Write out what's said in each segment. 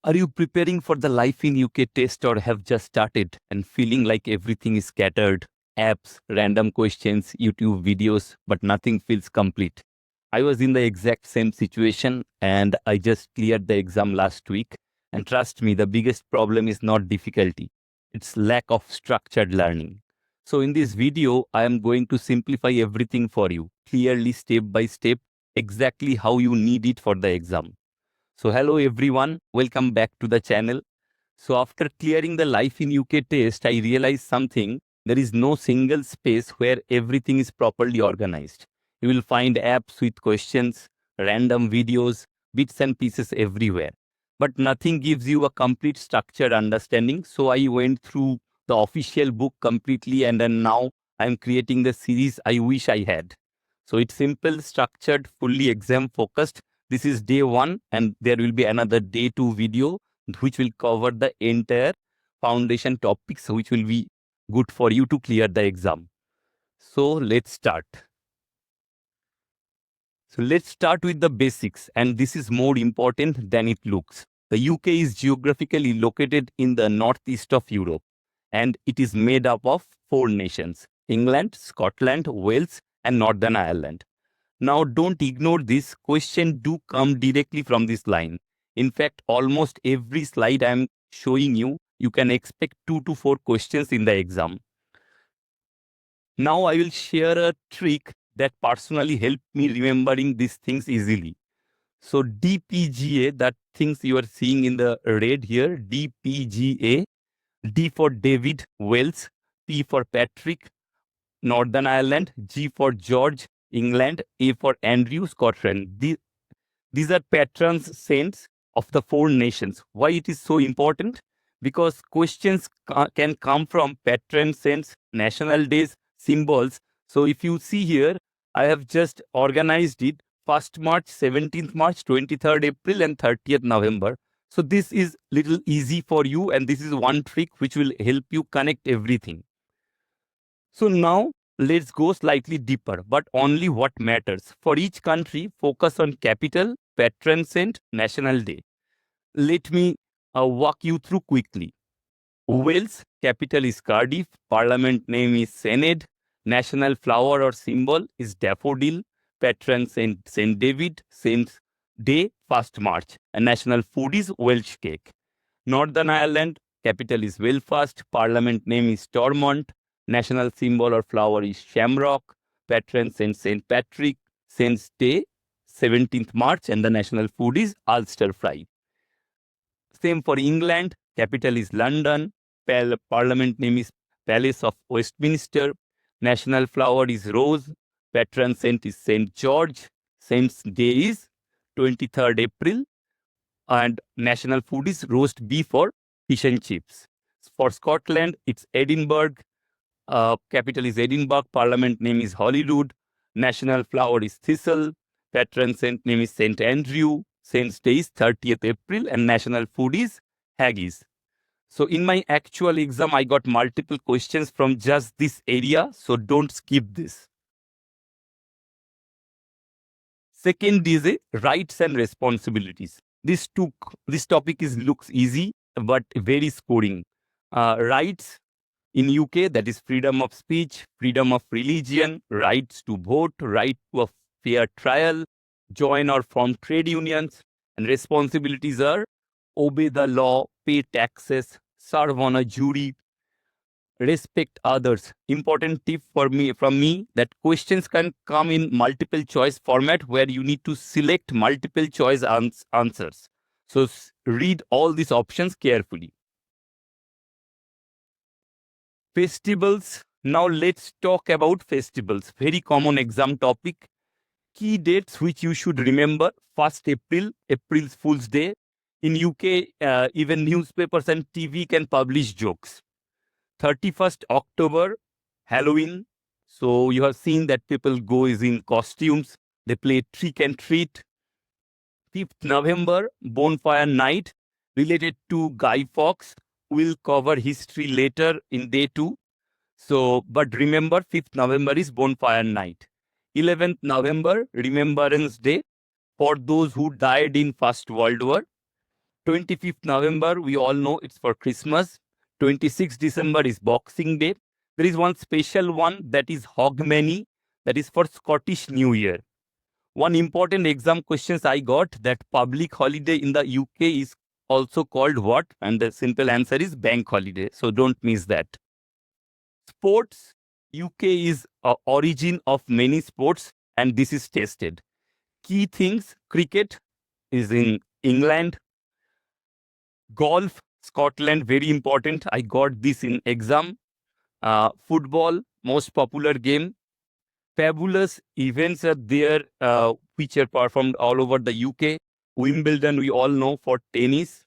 Are you preparing for the Life in UK test or have just started and feeling like everything is scattered? Apps, random questions, YouTube videos, but nothing feels complete. I was in the exact same situation and I just cleared the exam last week. And trust me, the biggest problem is not difficulty, it's lack of structured learning. So, in this video, I am going to simplify everything for you, clearly, step by step, exactly how you need it for the exam. So hello everyone, welcome back to the channel. So after clearing the Life in UK test, I realized something. There is no single space where everything is properly organized. You will find apps with questions, random videos, bits and pieces everywhere. But nothing gives you a complete structured understanding. So I went through the official book completely and then now I'm creating the series I wish I had. So it's simple, structured, fully exam focused. This is day 1 and there will be another day 2 video which will cover the entire foundation topics which will be good for you to clear the exam. So let's start. So let's start with the basics, and this is more important than it looks. The UK is geographically located in the northeast of Europe and it is made up of 4 nations: England, Scotland, Wales and Northern Ireland. Now, don't ignore this. Questions do come directly from this line. In fact, almost every slide I am showing you, you can expect 2 to 4 questions in the exam. Now, I will share a trick that personally helped me remembering these things easily. So, DPGA, that things you are seeing in the red here, DPGA, D for David, Wales, P for Patrick, Northern Ireland, G for George, England, A for Andrew, Scotland. These are patrons saints of the 4 nations. Why it is so important? Because questions can come from patron saints, national days, symbols. So if you see here, I have just organized it 1st March, 17th March, 23rd April and 30th November. So this is little easy for you and this is one trick which will help you connect everything. So now let's go slightly deeper, but only what matters. For each country, focus on capital, patron saint, national day. Let me walk you through quickly. Wales, capital is Cardiff, parliament name is Senedd, national flower or symbol is daffodil, patron saint Saint David, saint's day 1st March, and national food is Welsh cake. Northern Ireland, capital is Belfast, parliament name is Stormont, national symbol or flower is shamrock, patron saint Saint Patrick, saint's day 17th March, and the national food is Ulster fry. Same for England, capital is London, parliament name is Palace of Westminster, national flower is rose, patron saint is Saint George, saint's day is 23rd April, and national food is roast beef or fish and chips. For Scotland, it's Edinburgh, capital is Edinburgh, parliament name is Holyrood, national flower is thistle, patron saint name is Saint Andrew, saint's day is 30th April, and national food is haggis. So in my actual exam, I got multiple questions from just this area, so don't skip this. Second is rights and responsibilities. This topic looks easy but very scoring. Rights in UK, that is freedom of speech, freedom of religion, rights to vote, right to a fair trial, join or form trade unions, and responsibilities are obey the law, pay taxes, serve on a jury, respect others. Important tip from me that questions can come in multiple choice format where you need to select multiple choice answers. So read all these options carefully. Festivals. Now let's talk about festivals. Very common exam topic. Key dates which you should remember: 1st April, April's Fool's Day. In UK, even newspapers and TV can publish jokes. 31st October, Halloween. So you have seen that people go in costumes. They play trick and treat. 5th November, Bonfire Night, related to Guy Fawkes. We'll cover history later in day 2. So, but remember, 5th November is Bonfire Night. 11th November, Remembrance Day for those who died in First World War. 25th November, we all know it's for Christmas. 26th December is Boxing Day. There is one special one that is Hogmanay, that is for Scottish New Year. One important exam questions I got, that public holiday in the UK is also called what? And the simple answer is bank holiday. So don't miss that. Sports, UK is origin of many sports, and this is tested. Key things, cricket is in England. Golf, Scotland, very important. I got this in exam. Football, most popular game. Fabulous events are there, which are performed all over the UK. Wimbledon, we all know, for tennis.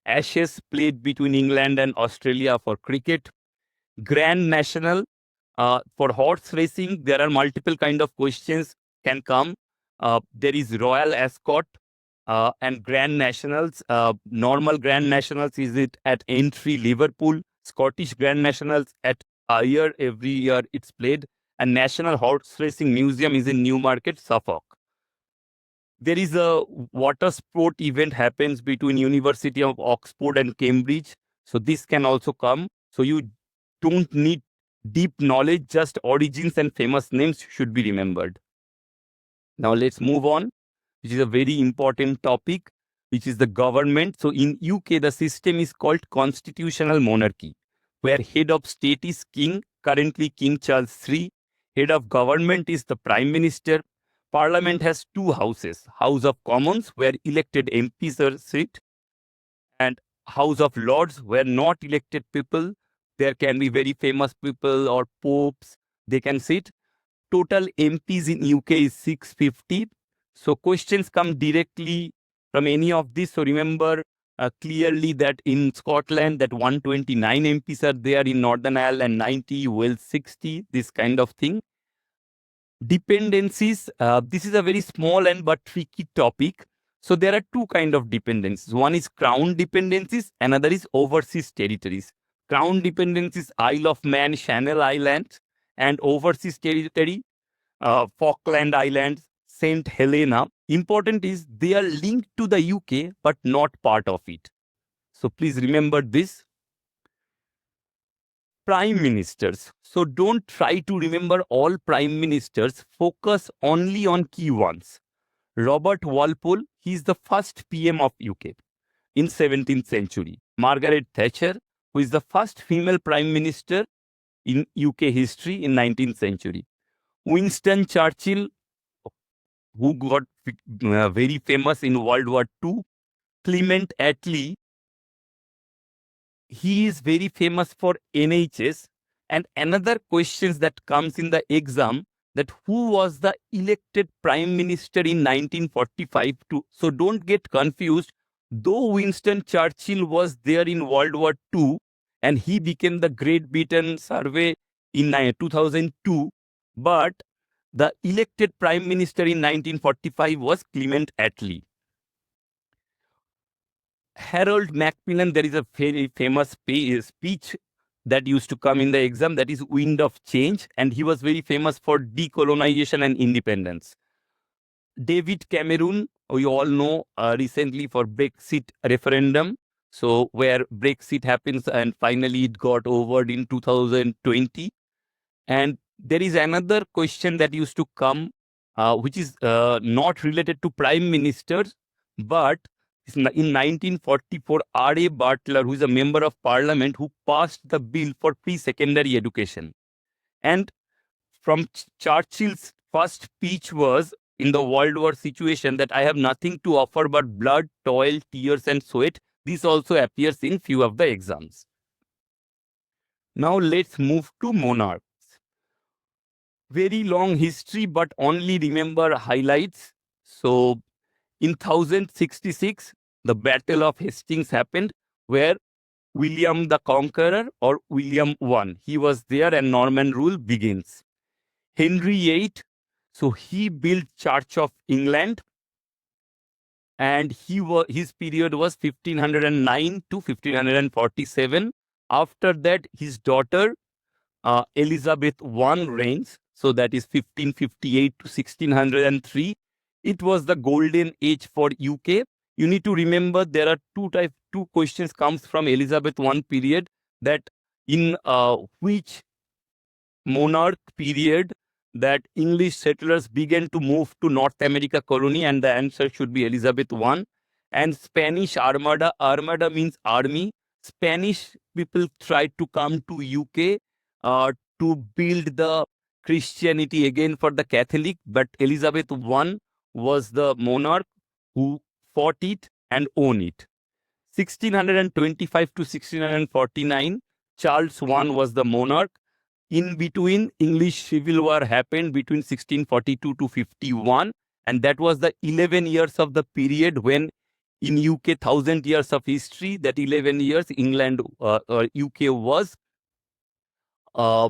Ashes played between England and Australia for cricket. Grand National, for horse racing, there are multiple kind of questions can come. There is Royal Ascot and Grand Nationals. Normal Grand Nationals is it at Entry, Liverpool. Scottish Grand Nationals at every year it's played. And National Horse Racing Museum is in Newmarket, Suffolk. There is a water sport event happens between University of Oxford and Cambridge. So this can also come. So you don't need deep knowledge, just origins and famous names should be remembered. Now let's move on, which is a very important topic, which is the government. So in UK, the system is called constitutional monarchy, where head of state is king, currently King Charles III. Head of government is the prime minister. Parliament has two houses, House of Commons, where elected MPs sit, and House of Lords, where not elected people, there can be very famous people or popes, they can sit. Total MPs in UK is 650. So questions come directly from any of this. So remember clearly that in Scotland, that 129 MPs are there, in Northern Ireland 90, Wales 60, this kind of thing. Dependencies, this is a very small and but tricky topic. So there are two kind of dependencies. One is crown dependencies, another is overseas territories. Crown dependencies, Isle of Man, Channel Islands, and overseas territory, Falkland Islands, St. Helena. Important is they are linked to the UK but not part of it. So please remember this. Prime ministers. So don't try to remember all prime ministers. Focus only on key ones. Robert Walpole, he is the first PM of UK in 17th century. Margaret Thatcher, who is the first female prime minister in UK history in 19th century. Winston Churchill, who got very famous in World War II. Clement Attlee, he is very famous for NHS. And another questions that comes in the exam, that who was the elected prime minister in 1945 too. So don't get confused. Though Winston Churchill was there in World War II and he became the Great Britain survey in 2002, but the elected prime minister in 1945 was Clement Attlee. Harold Macmillan, there is a very famous speech that used to come in the exam, that is Wind of Change, and he was very famous for decolonization and independence. David Cameron, we all know recently for Brexit referendum, so where Brexit happens and finally it got over in 2020. And there is another question that used to come, which is not related to prime ministers, but in 1944, R.A. Butler, who is a member of parliament, who passed the bill for free secondary education. And from Churchill's first speech was in the World War situation that I have nothing to offer but blood, toil, tears and sweat. This also appears in few of the exams. Now let's move to monarchs. Very long history, but only remember highlights. So in 1066, the Battle of Hastings happened, where William the Conqueror, or William I, he was there and Norman rule begins. Henry VIII, so he built Church of England, and his period was 1509 to 1547. After that, his daughter Elizabeth I reigns, so that is 1558 to 1603. It was the golden age for UK. you need to remember there are two questions comes from Elizabeth I period, that in which monarch period that English settlers began to move to North America colony, and the answer should be Elizabeth I. And Spanish Armada, Armada means army. Spanish people tried to come to UK to build the Christianity again for the Catholic, but Elizabeth I was the monarch who fought it and won it. 1625 to 1649, Charles I was the monarch. In between, English Civil War happened between 1642 to 51, and that was the 11 years of the period when in UK, 1000 years of history, that 11 years, England or UK was a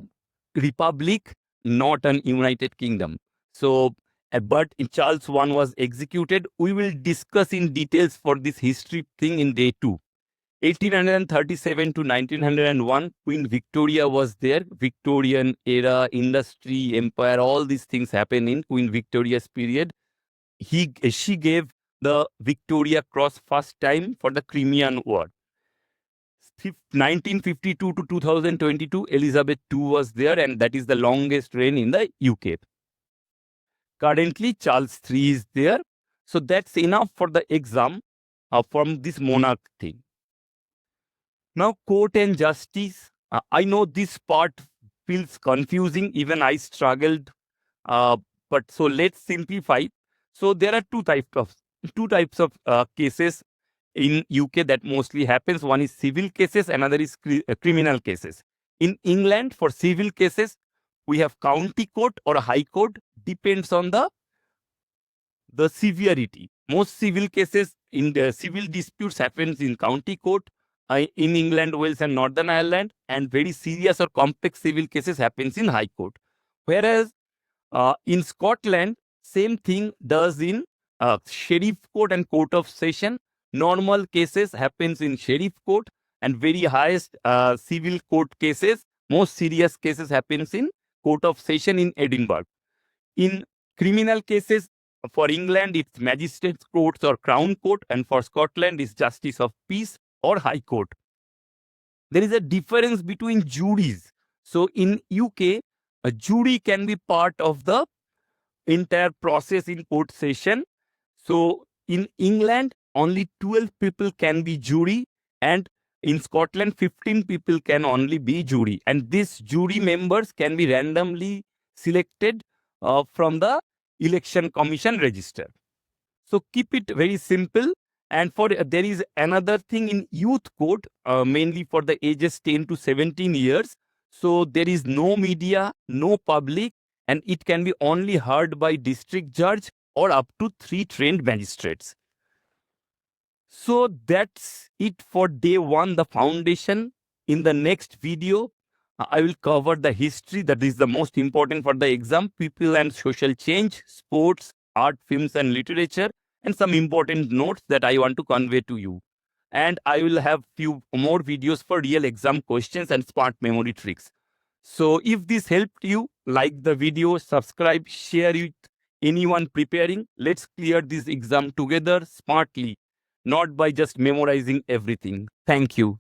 republic, not an United Kingdom. So, but Charles I was executed. We will discuss in details for this history thing in day 2. 1837 to 1901, Queen Victoria was there. Victorian era, industry, empire, all these things happen in Queen Victoria's period. She gave the Victoria Cross first time for the Crimean War. 1952 to 2022, Elizabeth II was there, and that is the longest reign in the UK. Currently, Charles III is there. So that's enough for the exam from this monarch thing. Now, court and justice. I know this part feels confusing. Even I struggled. But so let's simplify. So there are two types of cases in UK that mostly happens. One is civil cases, another is criminal cases. In England, for civil cases, we have county court or high court. Depends on the severity. Most civil cases in the civil disputes happens in county court in England, Wales, and Northern Ireland, and very serious or complex civil cases happens in high court. Whereas in Scotland, same thing does in sheriff court and court of session. Normal cases happens in sheriff court, and very highest civil court cases, most serious cases happens in court of session in Edinburgh. In criminal cases, for England, it's magistrates courts or crown court, and for Scotland, it's justice of peace or high court. There is a difference between juries. So in UK, a jury can be part of the entire process in court session. So in England, only 12 people can be jury, and in Scotland, 15 people can only be jury. And these jury members can be randomly selected from the Election Commission register. So keep it very simple. And for there is another thing in youth court, mainly for the ages 10 to 17 years. So there is no media, no public, and it can be only heard by district judge or up to 3 trained magistrates. So that's it for day 1, the foundation. In the next video, I will cover the history that is the most important for the exam, people and social change, sports, art, films and literature, and some important notes that I want to convey to you. And I will have few more videos for real exam questions and smart memory tricks. So if this helped you, like the video, subscribe, share it with anyone preparing. Let's clear this exam together smartly, not by just memorizing everything. Thank you.